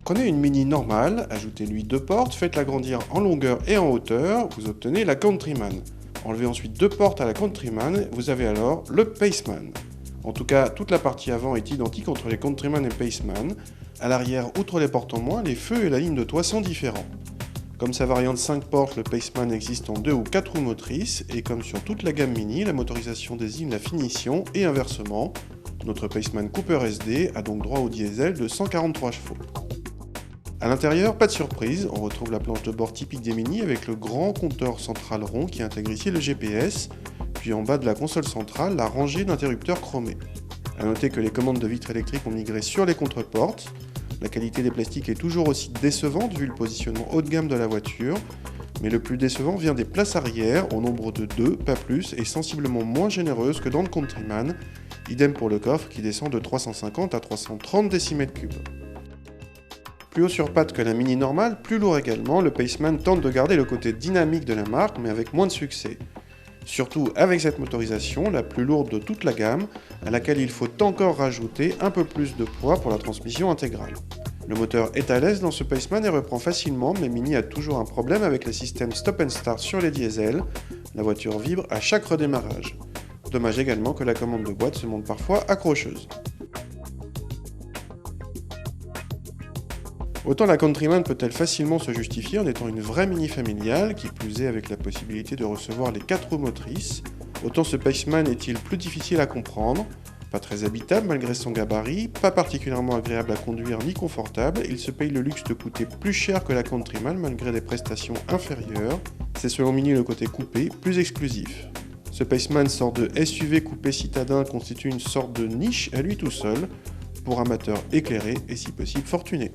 Prenez une Mini normale, ajoutez-lui 2 portes, faites-la grandir en longueur et en hauteur, vous obtenez la Countryman. Enlevez ensuite 2 portes à la Countryman, vous avez alors le Paceman. En tout cas, toute la partie avant est identique entre les Countryman et Paceman. À l'arrière, outre les portes en moins, les feux et la ligne de toit sont différents. Comme sa variante 5 portes, le Paceman existe en 2 ou 4 roues motrices, et comme sur toute la gamme Mini, la motorisation désigne la finition, et inversement. Notre Paceman Cooper SD a donc droit au diesel de 143 chevaux. A l'intérieur, pas de surprise, on retrouve la planche de bord typique des Mini avec le grand compteur central rond qui intègre ici le GPS, puis en bas de la console centrale, la rangée d'interrupteurs chromés. A noter que les commandes de vitres électriques ont migré sur les contreportes. La qualité des plastiques est toujours aussi décevante vu le positionnement haut de gamme de la voiture, mais le plus décevant vient des places arrière, au nombre de 2, pas plus, et sensiblement moins généreuses que dans le Countryman, idem pour le coffre qui descend de 350 à 330 décimètres cubes. Plus haut sur pattes que la Mini normale, plus lourd également, le Paceman tente de garder le côté dynamique de la marque, mais avec moins de succès. Surtout avec cette motorisation, la plus lourde de toute la gamme, à laquelle il faut encore rajouter un peu plus de poids pour la transmission intégrale. Le moteur est à l'aise dans ce Paceman et reprend facilement, mais Mini a toujours un problème avec le système stop and start sur les diesels. La voiture vibre à chaque redémarrage. Dommage également que la commande de boîte se montre parfois accrocheuse. Autant la Countryman peut-elle facilement se justifier en étant une vraie Mini familiale, qui plus est avec la possibilité de recevoir les 4 roues motrices, autant ce Paceman est-il plus difficile à comprendre. Pas très habitable malgré son gabarit, pas particulièrement agréable à conduire ni confortable, il se paye le luxe de coûter plus cher que la Countryman malgré des prestations inférieures. C'est selon Mini le côté coupé, plus exclusif. Ce Paceman sort de SUV coupé citadin constitue une sorte de niche à lui tout seul, pour amateurs éclairés et si possible fortunés.